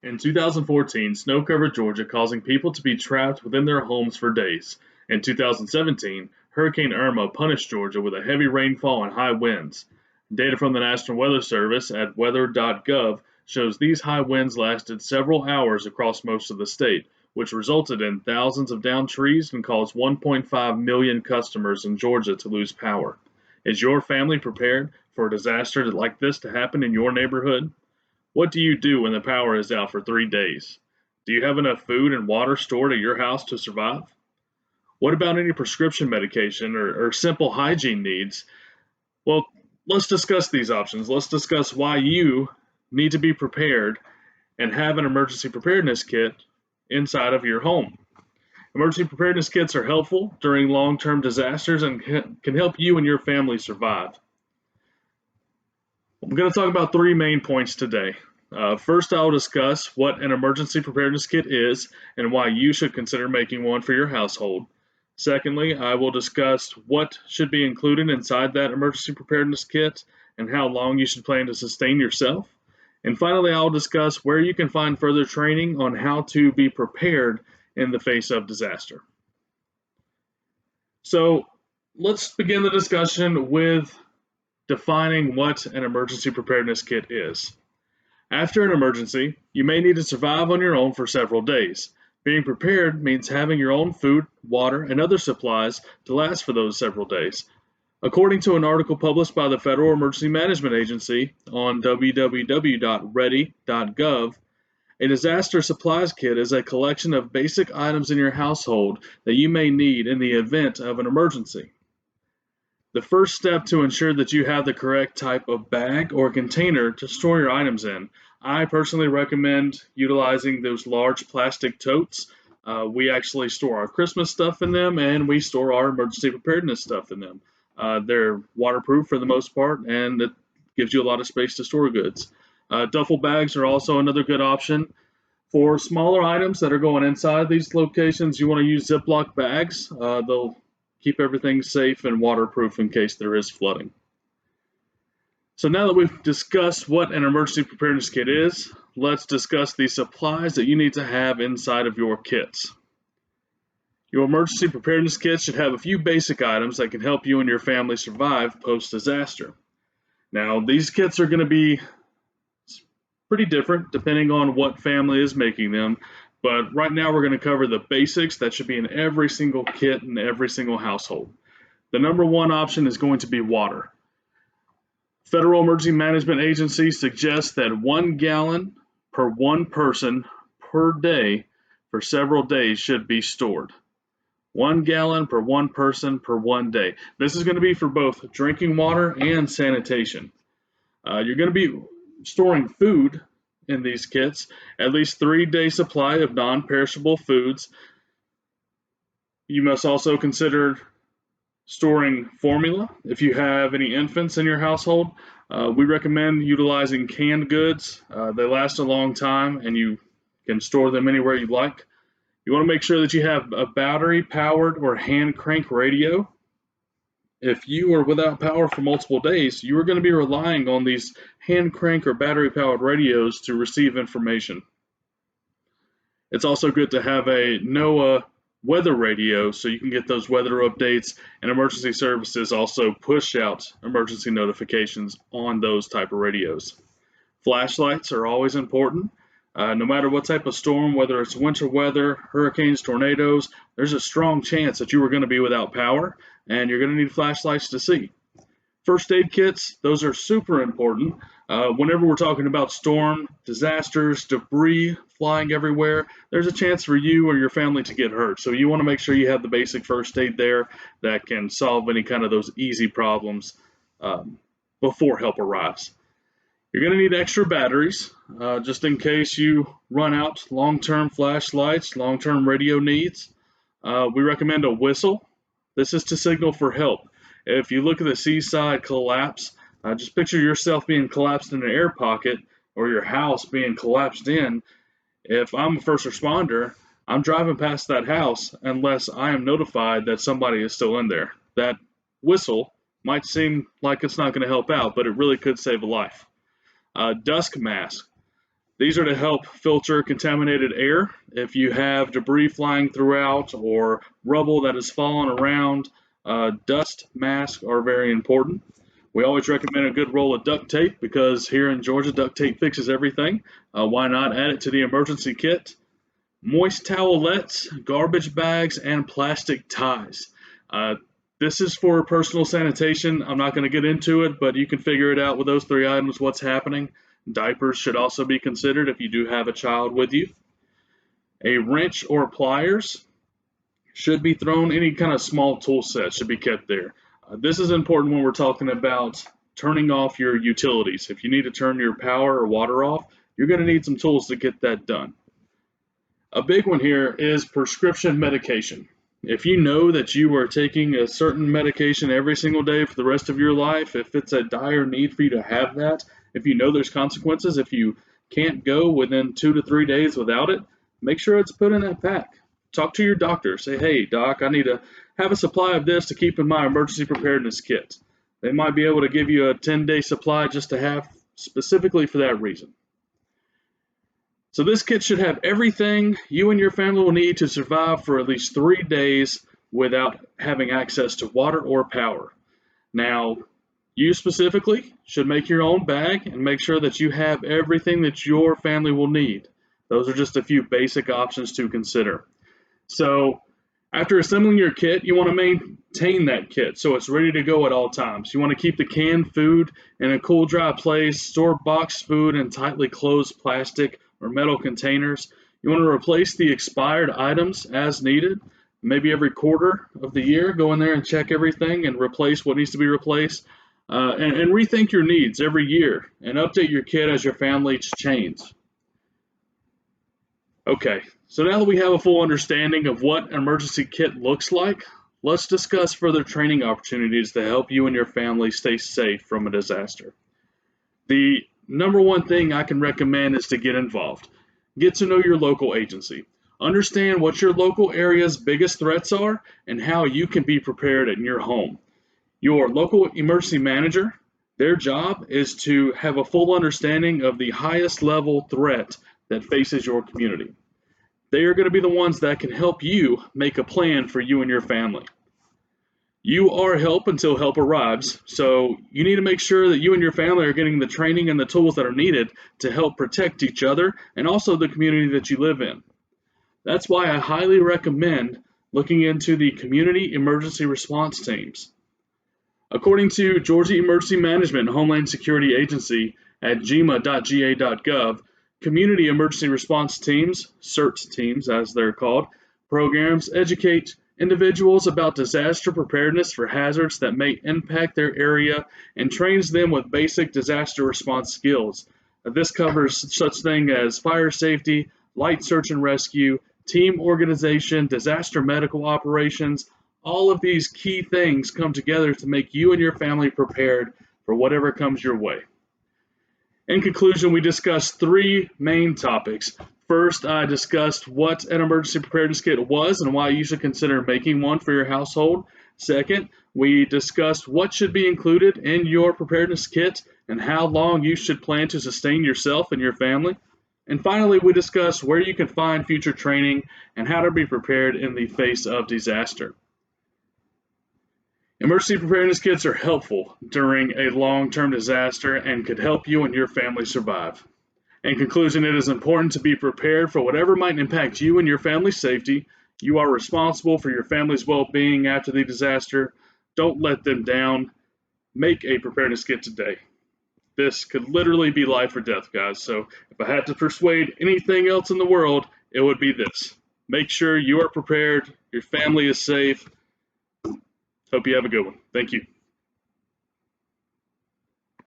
In 2014, snow covered Georgia, causing people to be trapped within their homes for days. In 2017, Hurricane Irma punished Georgia with a heavy rainfall and high winds. Data from the National Weather Service at weather.gov shows these high winds lasted several hours across most of the state, which resulted in thousands of downed trees and caused 1.5 million customers in Georgia to lose power. Is your family prepared for a disaster like this to happen in your neighborhood? What do you do when the power is out for 3 days? Do you have enough food and water stored at your house to survive? What about any prescription medication or simple hygiene needs? Well, let's discuss these options. Let's discuss why you need to be prepared and have an emergency preparedness kit inside of your home. Emergency preparedness kits are helpful during long term disasters and can help you and your family survive. I'm going to talk about three main points today. First, I'll discuss what an emergency preparedness kit is and why you should consider making one for your household. Secondly, I will discuss what should be included inside that emergency preparedness kit and how long you should plan to sustain yourself. And finally, I'll discuss where you can find further training on how to be prepared in the face of disaster. So let's begin the discussion with defining what an emergency preparedness kit is. After an emergency, you may need to survive on your own for several days. Being prepared means having your own food, water, and other supplies to last for those several days. According to an article published by the Federal Emergency Management Agency on www.ready.gov, a disaster supplies kit is a collection of basic items in your household that you may need in the event of an emergency. The first step to ensure that you have the correct type of bag or container to store your items in. I personally recommend utilizing those large plastic totes. We actually store our Christmas stuff in them, and we store our emergency preparedness stuff in them. They're waterproof for the most part, and it gives you a lot of space to store goods. Duffel bags are also another good option. For smaller items that are going inside these locations, you want to use Ziploc bags. They'll keep everything safe and waterproof in case there is flooding. So now that we've discussed what an emergency preparedness kit is, let's discuss the supplies that you need to have inside of your kits. Your emergency preparedness kit should have a few basic items that can help you and your family survive post-disaster. Now, these kits are going to be pretty different depending on what family is making them. But right now we're going to cover the basics that should be in every single kit in every single household. The number one option is going to be water. Federal Emergency Management Agency suggests that 1 gallon per one person per day for several days should be stored. 1 gallon per one person per one day. This is going to be for both drinking water and sanitation. You're going to be storing food in these kits, at least 3-day supply of non-perishable foods. You must also consider storing formula. If you have any infants in your household, we recommend utilizing canned goods. They last a long time and you can store them anywhere you like. You want to make sure that you have a battery-powered or hand crank radio. If you are without power for multiple days, you are going to be relying on these hand crank or battery powered radios to receive information. It's also good to have a NOAA weather radio so you can get those weather updates, and emergency services also push out emergency notifications on those type of radios. Flashlights are always important. No matter what type of storm, whether it's winter weather, hurricanes, tornadoes, there's a strong chance that you are going to be without power and you're going to need flashlights to see. First aid kits, those are super important. Whenever we're talking about storm, disasters, debris flying everywhere, there's a chance for you or your family to get hurt. So you want to make sure you have the basic first aid there that can solve any kind of those easy problems before help arrives. You're going to need extra batteries just in case you run out. Long-term flashlights, long-term radio needs. We recommend a whistle. This is to signal for help. If you look at the seaside collapse, just picture yourself being collapsed in an air pocket or your house being collapsed in. If I'm a first responder, I'm driving past that house unless I am notified that somebody is still in there. That whistle might seem like it's not going to help out, but it really could save a life. Dusk mask. These are to help filter contaminated air. If you have debris flying throughout or rubble that has fallen around, dust masks are very important. We always recommend a good roll of duct tape because here in Georgia, duct tape fixes everything. Why not add it to the emergency kit? Moist towelettes, garbage bags, and plastic ties. This is for personal sanitation. I'm not going to get into it, but you can figure it out with those three items what's happening. Diapers should also be considered if you do have a child with you. A wrench or pliers should be thrown. Any kind of small tool set should be kept there. This is important when we're talking about turning off your utilities. If you need to turn your power or water off, you're going to need some tools to get that done. A big one here is prescription medication. If you know that you are taking a certain medication every single day for the rest of your life, if it's a dire need for you to have that, if you know there's consequences, if you can't go within 2 to 3 days without it, make sure it's put in that pack. Talk to your doctor. Say, hey, doc, I need to have a supply of this to keep in my emergency preparedness kit. They might be able to give you a 10-day supply just to have specifically for that reason. So this kit should have everything you and your family will need to survive for at least 3 days without having access to water or power. Now, you specifically should make your own bag and make sure that you have everything that your family will need. Those are just a few basic options to consider. So, after assembling your kit, you want to maintain that kit so it's ready to go at all times. You want to keep the canned food in a cool, dry place, store boxed food in tightly closed plastic or metal containers. You want to replace the expired items as needed. Maybe every quarter of the year, go in there and check everything and replace what needs to be replaced. And rethink your needs every year and update your kit as your family changes. Okay, so now that we have a full understanding of what an emergency kit looks like, let's discuss further training opportunities to help you and your family stay safe from a disaster. The number one thing I can recommend is to get involved. Get to know your local agency. Understand what your local area's biggest threats are and how you can be prepared in your home. Your local emergency manager, their job is to have a full understanding of the highest level threat that faces your community. They are going to be the ones that can help you make a plan for you and your family. You are help until help arrives, so you need to make sure that you and your family are getting the training and the tools that are needed to help protect each other and also the community that you live in. That's why I highly recommend looking into the community emergency response teams. According to Georgia Emergency Management and Homeland Security Agency at gema.ga.gov, community emergency response teams, CERT teams as they're called, programs educate individuals about disaster preparedness for hazards that may impact their area and trains them with basic disaster response skills. This covers such things as fire safety, light search and rescue, team organization, disaster medical operations. All of these key things come together to make you and your family prepared for whatever comes your way. In conclusion, we discussed 3 main topics. First, I discussed what an emergency preparedness kit was and why you should consider making one for your household. Second, we discussed what should be included in your preparedness kit and how long you should plan to sustain yourself and your family. And finally, we discussed where you can find future training and how to be prepared in the face of disaster. Emergency preparedness kits are helpful during a long-term disaster and could help you and your family survive. In conclusion, it is important to be prepared for whatever might impact you and your family's safety. You are responsible for your family's well-being after the disaster. Don't let them down. Make a preparedness kit today. This could literally be life or death, guys. So if I had to persuade anything else in the world, it would be this. Make sure you are prepared, your family is safe. Hope you have a good one. Thank you.